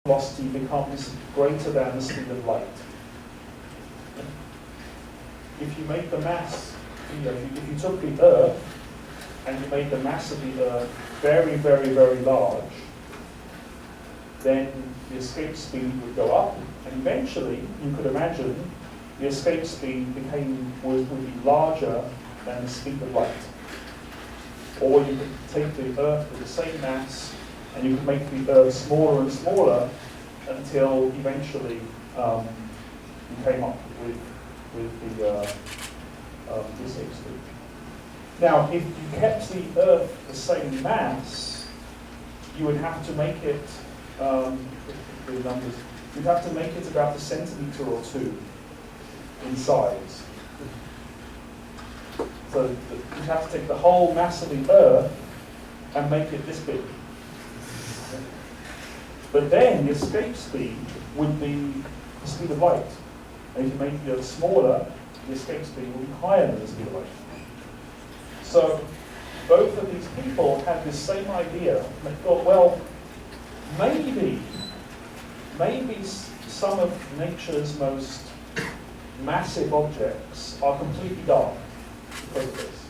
velocity becomes greater than the speed of light. If you make the mass, if you took the Earth and you made the mass of the Earth very, very, very large, then the escape speed would go up, and eventually you could imagine the escape speed would be larger than the speed of light. Or you could take the Earth with the same mass and you could make the Earth smaller and smaller until eventually you came up with the escape speed. Now, if you kept the Earth the same mass, you would have to make it, the numbers, you'd have to make it about a centimeter or two in size. So you'd have to take the whole mass of the Earth and make it this big. But then the escape speed would be the speed of light. And if you make the Earth smaller, the escape speed will be higher than the speed of light. So both of these people had this same idea. They thought, well, maybe some of nature's most massive objects are completely dark because of this.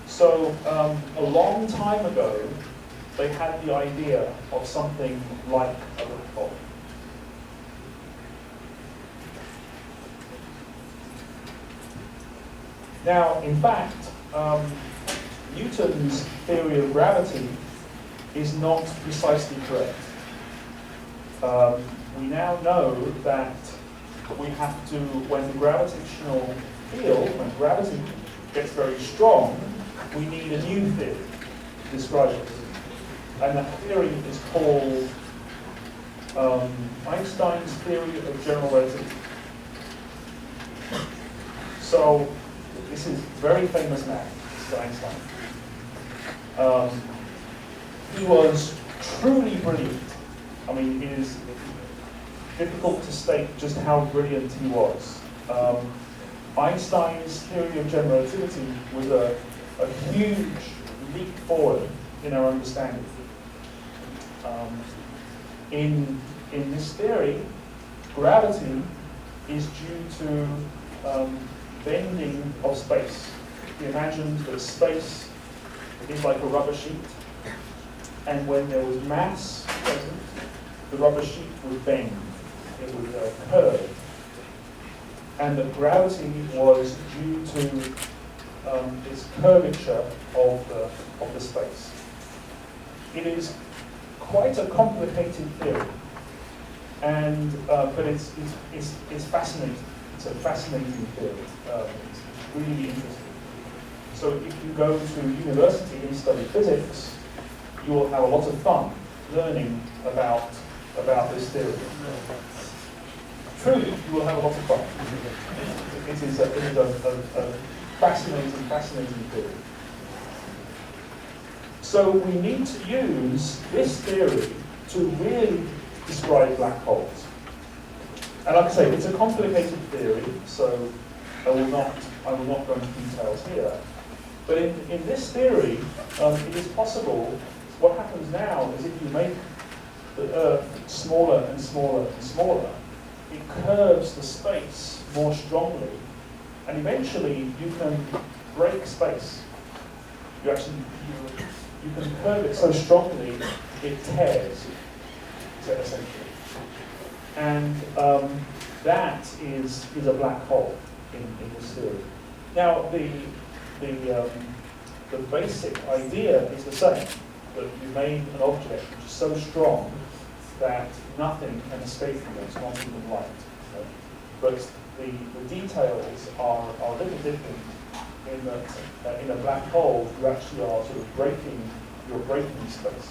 So a long time ago, they had the idea of something like a black hole. Now, in fact, Newton's theory of gravity is not precisely correct. We now know that we have to, when the gravitational field, when gravity gets very strong, we need a new theory to describe it. And that theory is called Einstein's theory of general relativity. So this is very famous man, Mr. Einstein. He was truly brilliant. I mean, it is difficult to state just how brilliant he was. Einstein's theory of general relativity was a huge leap forward in our understanding. In this theory, gravity is due to bending of space. He imagined that space is like a rubber sheet, and when there was mass present, the rubber sheet would bend. It would curve. And that gravity was due to this curvature of the space. It is quite a complicated theory, and but it's fascinating. It's a fascinating theory. It's really interesting. So if you go to university and study physics, you will have a lot of fun learning about this theory. Truly, you will have a lot of fun. It is a fascinating theory. So we need to use this theory to really describe black holes. And like I say, it's a complicated theory, so I will not go into details here. But in this theory, it is possible. What happens now is if you make the Earth smaller and smaller and smaller, it curves the space more strongly, and eventually you can break space. You can curve it so strongly it tears, essentially. And that is a black hole in this theory. Now the basic idea is the same, that you made an object which is so strong that nothing can escape from it, not even light. Okay? But the details are a little different in that in a black hole you actually are sort of breaking space.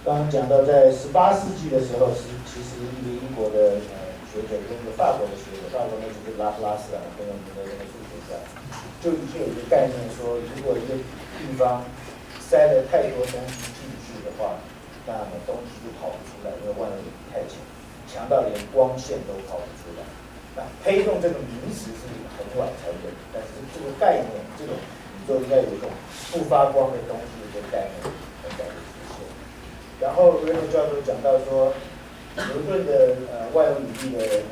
刚刚讲到，在18世纪的时候，其实一个英国的学者跟一个法国的学者，法国那就是拉普拉斯很有名的那个数学家，就已经有一个概念说，如果一个地方塞了太多东西进去的话，那么东西就跑不出来，因为万有引力太强，强到连光线都跑不出来。那胚动这个名词是很晚才有，但是这个概念，这种宇宙应该有一种不发光的东西的概念很早就出现。然后瑞诺教授讲到说，牛顿的万有引力的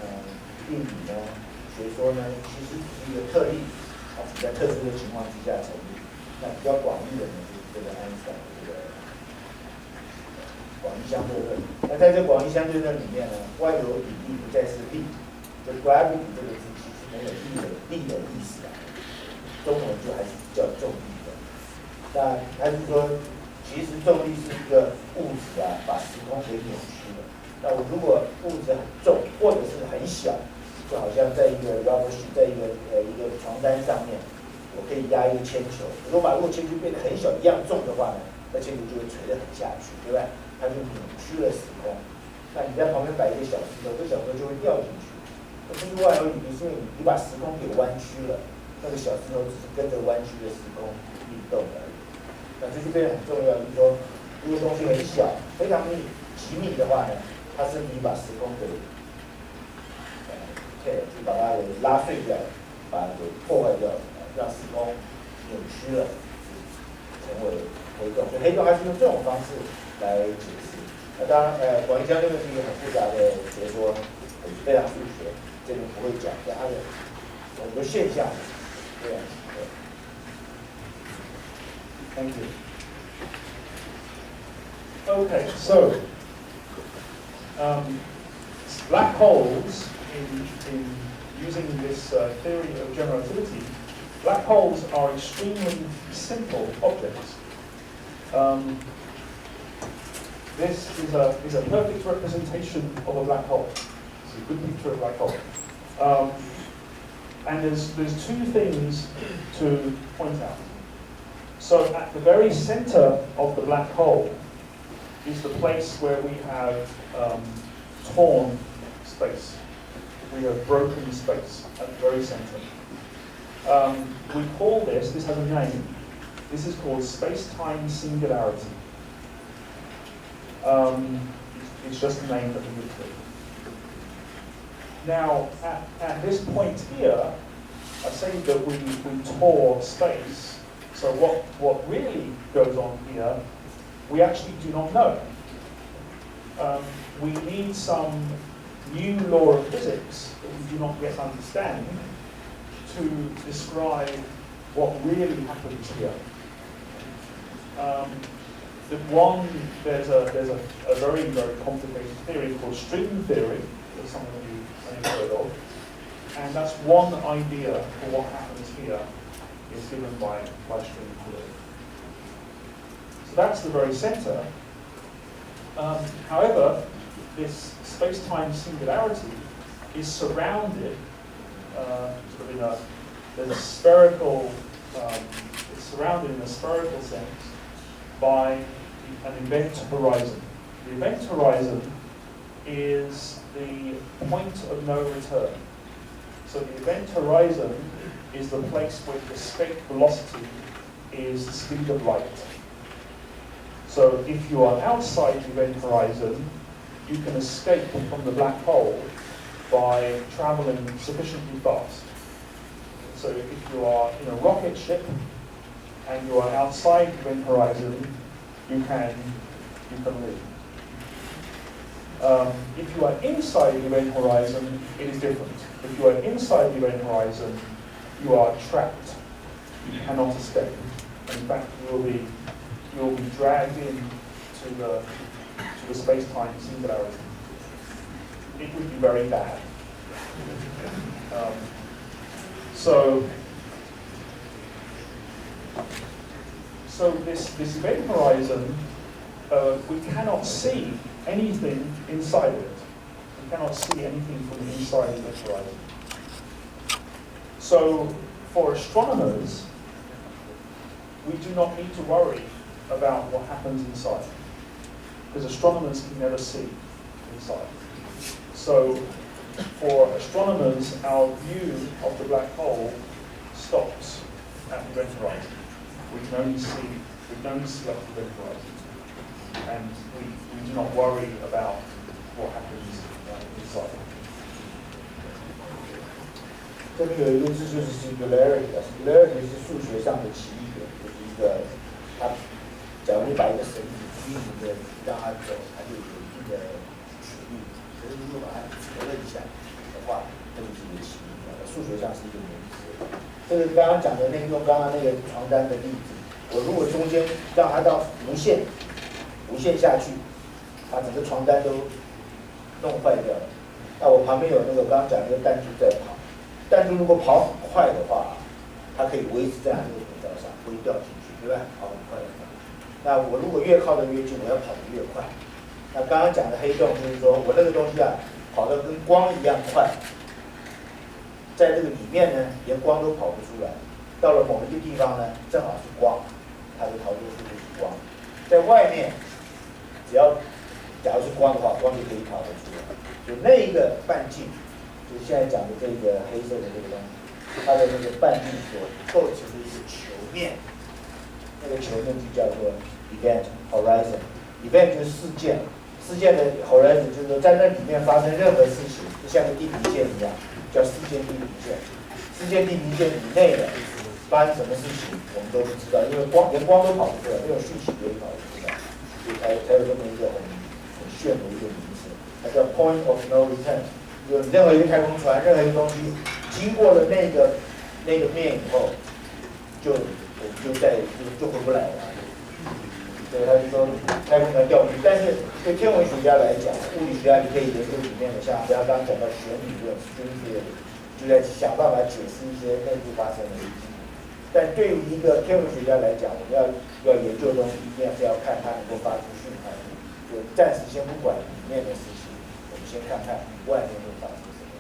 定理呢，学说呢，其实只是一个特例，只在特殊的情况之下成立。那比较广义的呢，就是这个爱因斯坦的这个广义相对论。那在这广义相对论里面呢，万有引力不再是力，就 gravity 这个字其实没有力的意思啊，中文就还是叫重力的。那他是说，其实重力是一个物质啊，把时空给扭曲了。那我如果物质很重，或者是很小，就好像在一个 rubber sheet， 在一个床单上面，我可以压一个铅球。如果把这个铅球变得很小，一样重的话呢，那铅球就会垂得很下去，对吧？它就扭曲了时空。那你在旁边摆一个小石头，这小石头就会掉进去。这不是万有引力，是因为你把时空给弯曲了，那个小石头只是跟着弯曲的时空运动而已。那这就变得很重要，就是说，如果东西很小、非常极密的话呢，它是你把时空给就把它给拉碎掉，把它给破坏掉，让时空扭曲了，成为黑洞。所以黑洞还是用这种方式来解释。那当然，广义相对论是一个很复杂的学说，非常数学，这边不会讲，但它的很多现象这样。Thank you. Okay, so black holes, in using this theory of general relativity, black holes are extremely simple objects. This is a perfect representation of a black hole. It's a good picture of a black hole. And there's two things to point out. So at the very center of the black hole is the place where we have torn space. We have broken space at the very center. We call this has a name. This is called space-time singularity. It's just a name that we give to it. Now, at this point here, I say that we tore space. So what really goes on here, we actually do not know. We need some new law of physics that we do not yet understand to describe what really happens here. There's a very, very complicated theory called string theory, that some of you may have heard of, and that's one idea for what happens here is given by string theory. So that's the very center. However, this space-time singularity is surrounded there's a spherical, it's surrounded in a spherical sense by an event horizon. The event horizon is the point of no return. So the event horizon is the place where the escape velocity is the speed of light. So if you are outside the event horizon, you can escape from the black hole by traveling sufficiently fast. So if you are in a rocket ship and you are outside the event horizon, you can leave. If you are inside the event horizon, it is different. If you are inside the event horizon, you are trapped. You cannot escape. In fact, you will be dragged into the space-time singularity. It would be very bad. So this event horizon, we cannot see anything inside it. We cannot see anything from the inside of the horizon. So for astronomers, we do not need to worry about what happens inside, because astronomers can never see inside. So for astronomers, our view of the black hole stops at the event horizon. We can only see up the event horizon, and we do not worry about what happens inside. 这边有一个字就是 singularity，singularity 是数学上的奇异点，就是一个它，假如你把一个绳子拘泥的让它走，它就有一定的曲率。可是如果把它折了一下的话，这就是一个奇异，数学上是一个名词。这个刚刚讲的用刚刚那个床单的例子，我如果中间让它到无限下去，把整个床单都弄坏掉了。那我旁边有那个刚刚讲那个弹珠在跑，弹珠如果跑很快的话，它可以维持在它这个轨道上，不会掉进去，对吧？跑很快的话，那我如果越靠得越近，我要跑得越快。那刚刚讲的黑洞就是说我那个东西啊，跑得跟光一样快，在这个里面呢，连光都跑不出来。到了某一个地方呢，正好是光，它的逃脱速度是光。在外面，只要假如是光的话，光就可以跑得出来。就那一个半径，就现在讲的这个黑色的这个东西，它的那个半径所构成的一个球面，那个球面就叫做 event horizon。event 就是事件，事件的 horizon 就是说在那里面发生任何事情，就像个地平线一样，叫事件地平线。事件地平线以内的发生什么事情，我们都不知道，因为连光都跑不出来，没有讯息可以跑得出来，所以才有这么一个很炫的一个名词。它叫 point of no return， 就任何一个太空船，任何一个东西经过了那个面以后，我们就回不来了。所以他就说太空船掉进去，但是对天文学家来讲，物理学家你可以研究里面的，像不要刚刚讲到弦理论、string theory，就在想办法解释一些内部发生的事情。但对于一个天文学家来讲，我们要研究的东西，一定是要看它能够发出讯号。就暂时先不管里面的事情，我们先看看外面会发生什么。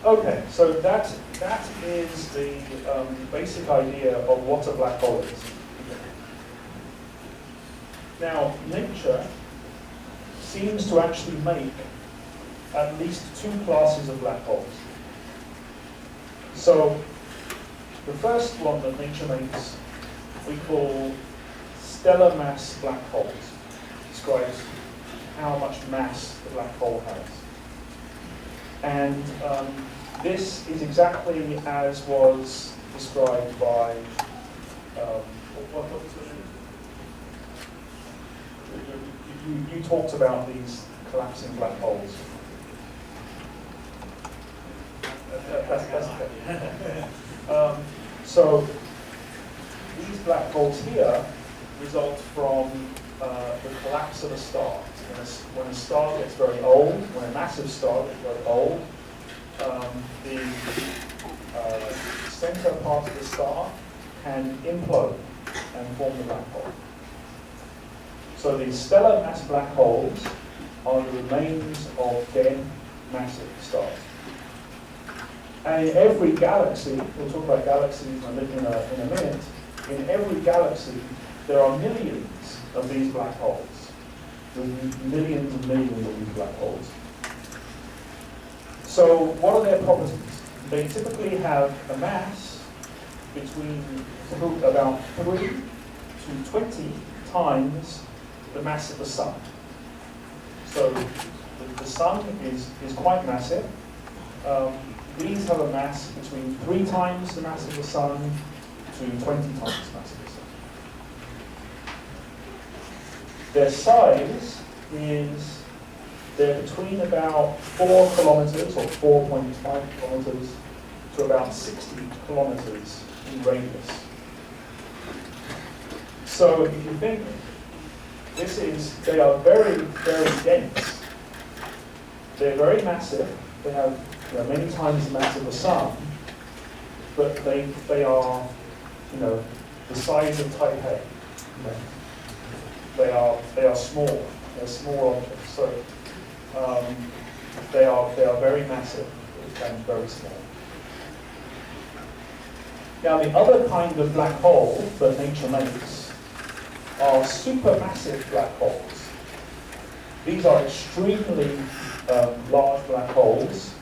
Okay, so that is the basic idea of what a black hole is. Now, nature seems to actually make at least two classes of black holes. So, the first one that nature makes we call stellar mass black holes. It describes how much mass the black hole has. And this is exactly as was described by you talked about these collapsing black holes. That's okay. So these black holes here result from the collapse of a star. When a star gets very old, when a massive star gets very old, the center part of the star can implode and form the black hole. So these stellar mass black holes are the remains of dead massive stars. And in every galaxy, we'll talk about galaxies in a minute, in every galaxy there are millions of these black holes. There's millions and millions of these black holes. So what are their properties? They typically have a mass between about 3 to 20 times the mass of the sun. So the sun is quite massive. These have a mass between 3 times the mass of the sun to 20 times the mass of the sun. Their size is, they're between about 4 kilometers or 4.5 kilometers to about 60 kilometers in radius. So if you think, they are very, very dense. They're very massive. They have many times the mass of the sun, but they are, the size of Taipei. They are small. They're small objects. So they are very massive and very small. Now the other kind of black hole that nature makes are supermassive black holes. These are extremely large black holes.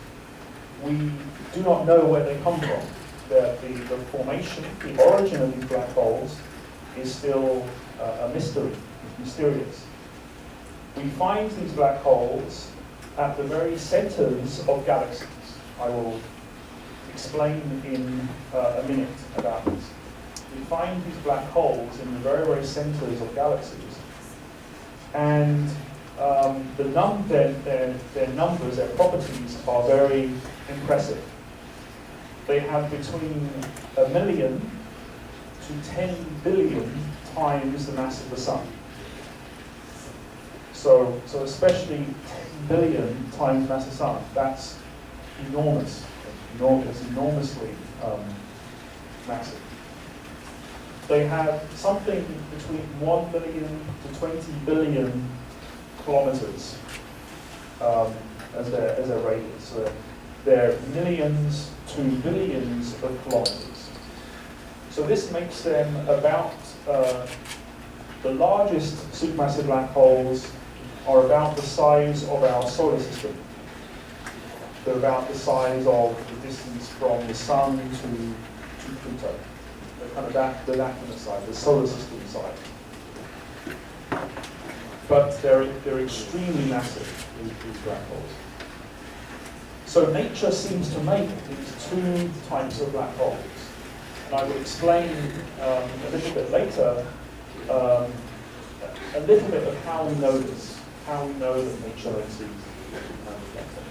We do not know where they come from. The formation, the origin of these black holes is still a mystery. It's mysterious. We find these black holes at the very centers of galaxies. I will explain in a minute about this. we find these black holes in the very, very centers of galaxies. And their numbers, their properties are very impressive. They have between 1 million to 10 billion times the mass of the sun. So especially 10 billion times the mass of the sun, that's enormous. It's enormously massive. They have something between 1 billion to 20 billion kilometers as their radius. So they're millions to billions of kilometers. So this makes them about the largest supermassive black holes are about the size of our solar system. They're about the size of the distance from the sun to Pluto. They're kind of that kind of size, the solar system size. But they're extremely massive, these black holes. So nature seems to make these two types of black holes. And I will explain a little bit later a little bit of how we know this, how we know that nature makes these black holes.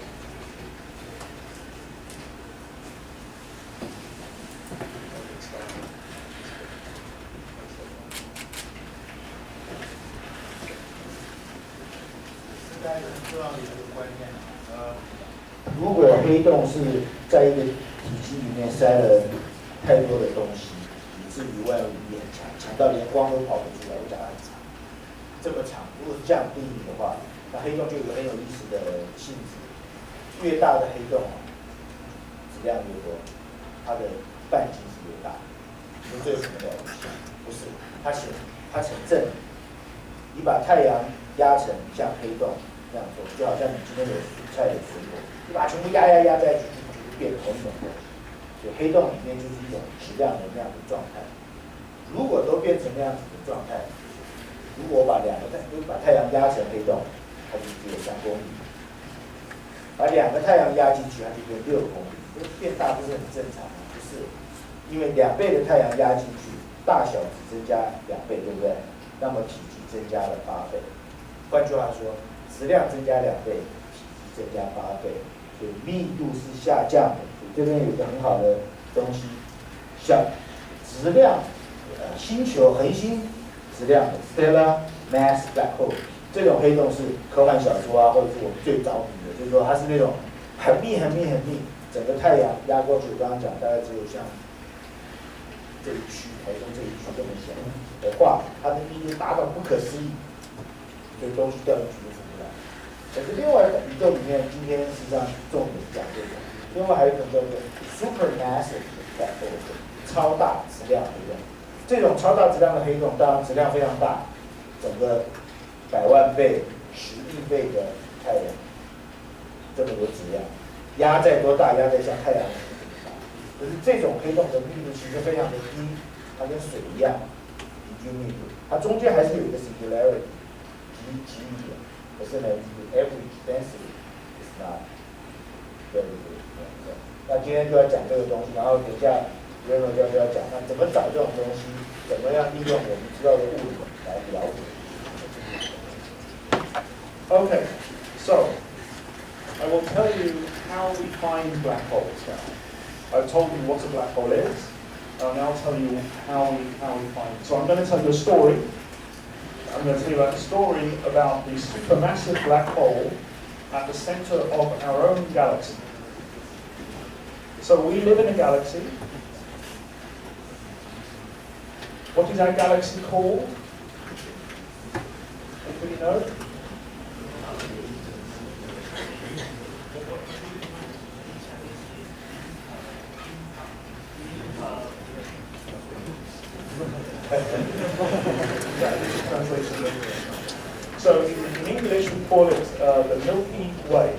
如果黑洞是在一个体积里面塞了太多的东西，以至于万有引力很强，强到连光都跑不出来，我讲它很长，这么长。如果是这样定义的话，那黑洞就有个很有意思的性质：越大的黑洞质量越多，它的半径是越大。你说这有什么了不起？不是，它呈正。你把太阳压成像黑洞那样做，就好像你今天有蔬菜有水果，你把它全部压在一起，就变同一种东西。所以黑洞里面就是一种质量的那样的状态。如果都变成那样子的状态，如果把太阳压成黑洞，它就只有3公里；把2个太阳压进去，它就变6公里。这变大不是很正常吗？不是，因为2倍的太阳压进去，大小只增加2倍，对不对？那么体积增加了8倍。换句话说，质量增加2倍，体积增加8倍，所以密度是下降的。所以这边有一个很好的东西，像质量，星球恒星质量的 stellar mass black hole， 这种黑洞是科幻小说啊，或者是我们最着迷的，就是说它是那种很密，整个太阳压过去，我刚刚讲大概只有像这一区，台中这一区这么小的话，它的密度达到不可思议，所以东西掉进去就出不来。可是另外一个宇宙里面，今天实际上重点讲这个，另外还有一种叫做 supermassive black hole， 超大质量黑洞。这种超大质量的黑洞，当然质量非常大，整个100万倍、10亿倍的太阳，这么多质量，压在多大？压在像太阳一样大。可是这种黑洞的密度其实非常的低，它跟水一样，平均密度，它中间还是有一个 singularity， 极一点。可是呢 ，average density is not very good。那今天就要讲这个东西，然后等一下袁老师就要讲，那怎么找这种东西，怎么样利用我们知道的物理来了解。Okay, so I will tell you how we find black holes now. I've told you what a black hole is. I'll now tell you how we find it. So I'm going to tell you a story. I'm going to tell you a story about the supermassive black hole at the center of our own galaxy. So we live in a galaxy. What is our galaxy called? Anybody know? So in English we call it the Milky Way.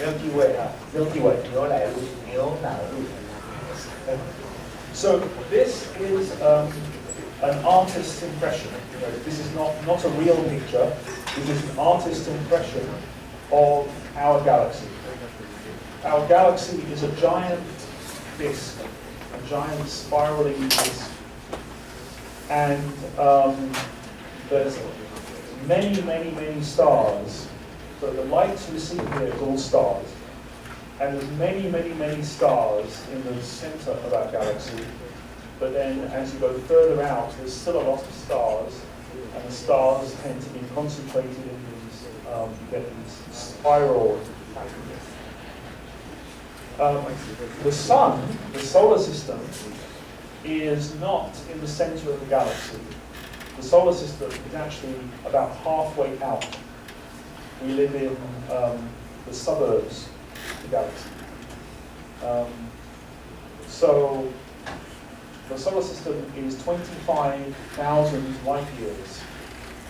Milky Way, Milky Way, 牛奶路，牛奶路。So this is an artist's impression. This is not a real picture. This is an artist's impression of our galaxy. Our galaxy is a giant disk, a giant spiraling disk. And there's many stars. So the lights you see here is all stars. And there's many stars in the center of our galaxy. But then as you go further out, there's still a lot of stars. And the stars tend to be concentrated in these, you get these spiral patterns. The sun, the solar system, is not in the center of the galaxy. The solar system is actually about halfway out. We live in the suburbs of the galaxy. So the solar system is 25,000 light years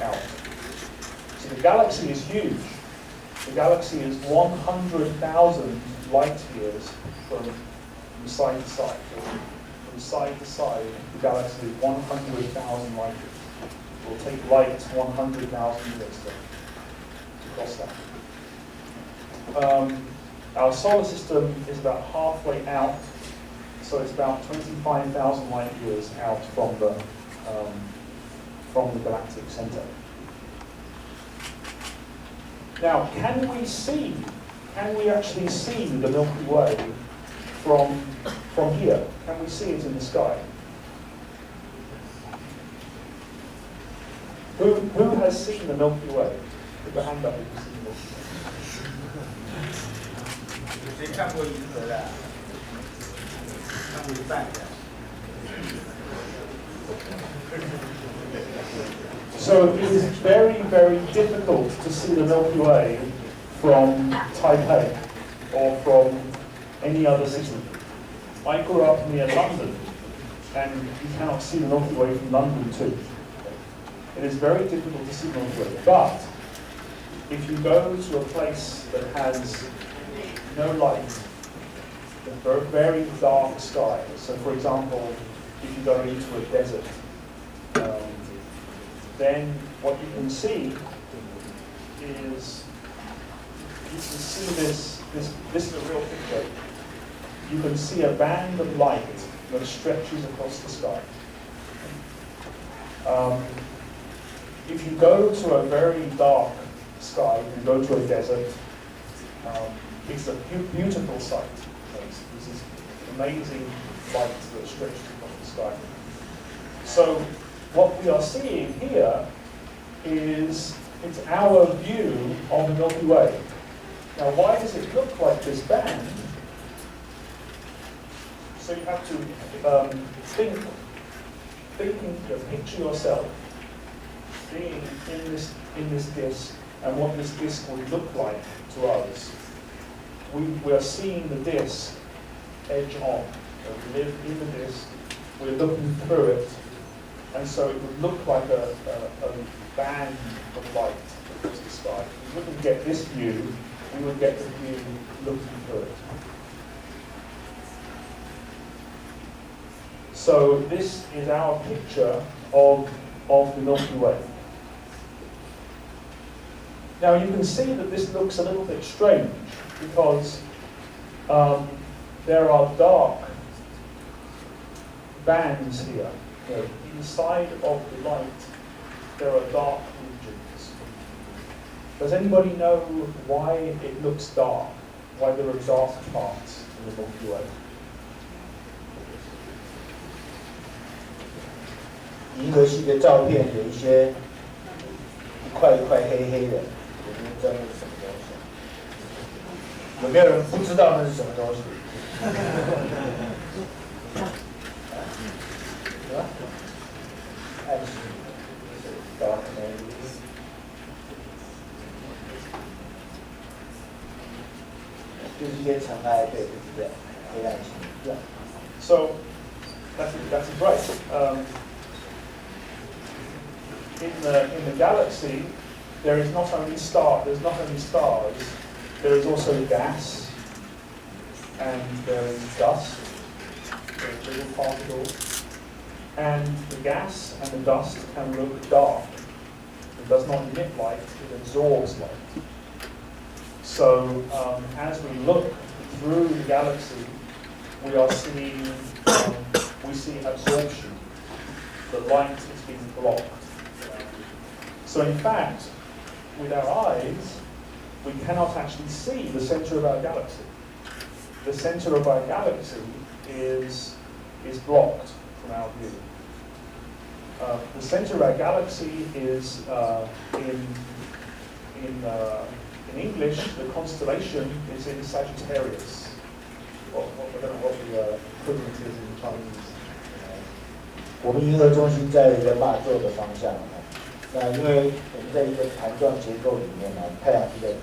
out. So the galaxy is huge. The galaxy is 100,000 light years from side to side. From side to side, the galaxy is 100,000 light years. It will take light 100,000 years to cross that. Our solar system is about halfway out, so it's about 25,000 light years out from the galactic center. Now, can we actually see the Milky Way from here? Can we see it in the sky? Who has seen the Milky Way? Put your hand up if you've seen the Milky Way. So it is very difficult to see the Milky Way from Taipei or from any other city. I grew up near London, and you cannot see the Milky Way from London too. It is very difficult to see the Milky Way. But if you go to a place that has no light, a very dark sky, so for example, if you go into a desert, then what you can see is, you can see this is a real picture. You can see a band of light that stretches across the sky. If you go to a very dark sky, if you go to a desert, it's a beautiful sight. This is amazing light that stretches across the sky. So what we are seeing here is, it's our view of the Milky Way. Now, why does it look like this band? So you have to picture yourself being in this disk and what this disk would look like to us. We are seeing the disk edge on. So we live in the disk, we're looking through it, and so it would look like a band of light across the sky. We wouldn't get this view, we would get the view looking through it. So this is our picture of the Milky Way. Now you can see that this looks a little bit strange because there are dark bands here. You know, inside of the light, there are dark regions. Does anybody know why it looks dark? Why there are dark parts in the Milky Way? 银河系的照片有一些一块一块黑黑的，你们知道那是什么东西？有没有人不知道那是什么东西？暗星 ，dark matter。就是一些尘埃，对，就是这样，黑暗星。Yeah. So that's right. In the galaxy, there's not only stars, there is also gas, and there is dust, there are little particles, and the gas and the dust can look dark. It does not emit light, it absorbs light. So as we look through the galaxy, we are seeing we see absorption. The light is being blocked. So in fact, with our eyes, we cannot actually see the center of our galaxy. The center of our galaxy is blocked from our view. The center of our galaxy is in English, the constellation is in Sagittarius. I don't know what the equivalent is in Chinese. 我们银河中心在人马座的方向，那因为我们在一个盘状结构里面呢，太阳系在里面，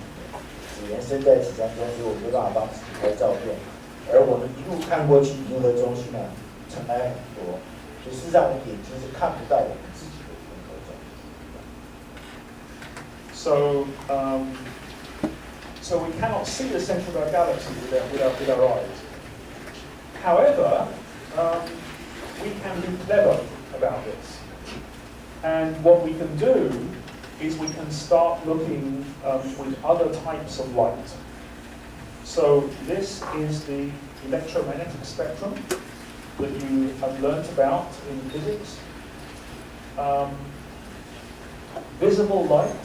只延伸在此山中，所以我没办法帮自己拍照片。而我们一路看过去，银河中心呢尘埃很多，所以事实上我们眼睛是看不到我们自己的银河中心。So we cannot see the center of our galaxy with our eyes. However, we can be clever about this. And what we can do is we can start looking with other types of light. So this is the electromagnetic spectrum that you have learnt about in physics. Visible light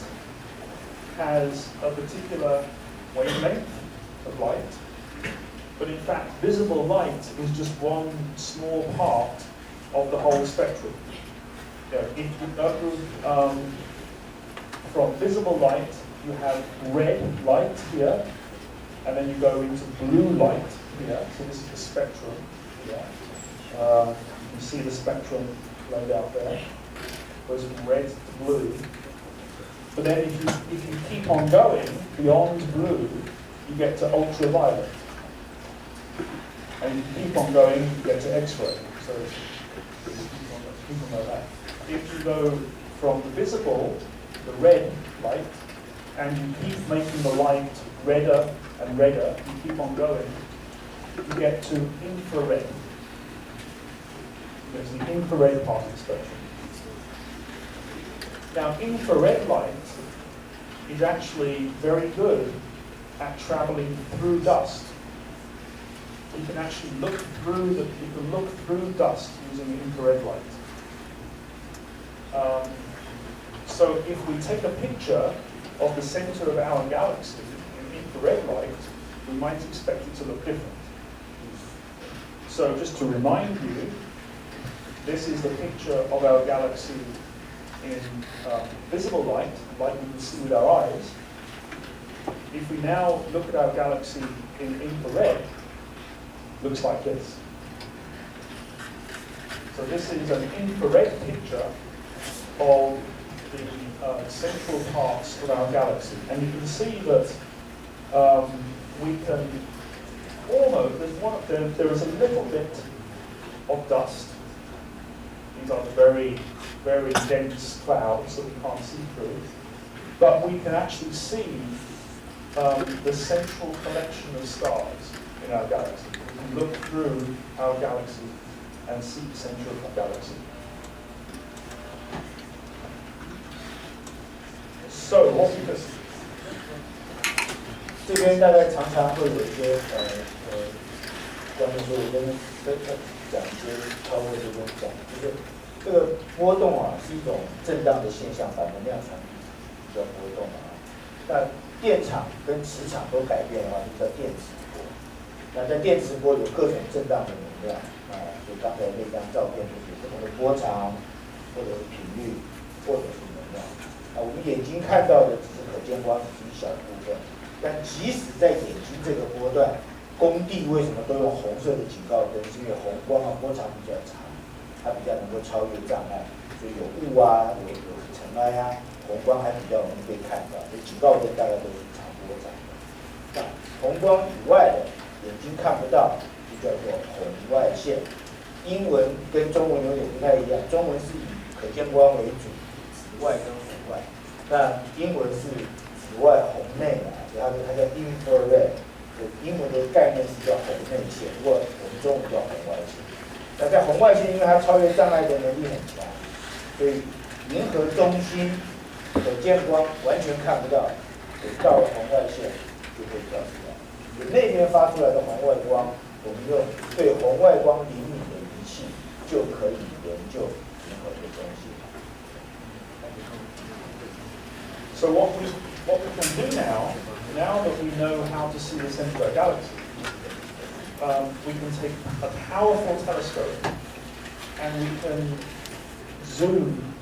has a particular wavelength of light, but in fact visible light is just one small part of the whole spectrum. You know, if you go from visible light, you have red light here, and then you go into blue light here. So this is the spectrum here. You can see the spectrum laid out there. Goes from red to blue. But then if you keep on going beyond blue, you get to ultraviolet. And if you keep on going, you get to X-ray. So people know that. If you go from the visible, the red light, and you keep making the light redder and redder, you keep on going, you get to infrared. There's the infrared part of the spectrum. Now, infrared light is actually very good at traveling through dust. You can actually look through dust using infrared light. So if we take a picture of the center of our galaxy in infrared light, we might expect it to look different. So just to remind you, this is the picture of our galaxy in visible light, like we can see with our eyes. If we now look at our galaxy in infrared, it looks like this. So this is an infrared picture of the central parts of our galaxy. And you can see that we can almost, there is a little bit of dust. These are very, very dense clouds that we can't see through. But we can actually see the central collection of stars in our galaxy. We can look through our galaxy and see the center of our galaxy. So, what we just 这边大概常常会有一些专门说我跟讲一些超过这边讲，就是这个波动啊是一种震荡的现象，反能量传递叫波动啊。那电场跟磁场都改变的话，就叫电磁波。那在电磁波有各种震荡的能量啊，就刚才那张照片就是不同的波长，或者是频率，或者是能量。啊，我们眼睛看到的只是可见光，只是一小部分。但即使在眼睛这个波段，工地为什么都用红色的警告灯？是因为红光啊波长比较长，它比较能够超越障碍，所以有雾啊，有尘埃啊，红光还比较容易被看到。所以警告灯大概都是长波长的。那红光以外的，眼睛看不到，就叫做红外线。英文跟中文有点不太一样，中文是以可见光为主，紫外跟红外。那英文是紫外红内啊，所以它叫 infrared。英文的概念是叫红内线，不过我们中文叫红外线。那在红外线，因为它超越障碍的能力很强，所以银河中心可见光完全看不到，到了红外线就可以照出来。那边发出来的红外光，我们用对红外光灵敏的就可以研究银河的中心。So what we can do now that we know how to see the center of a galaxy, we can take a powerful telescope and we can zoom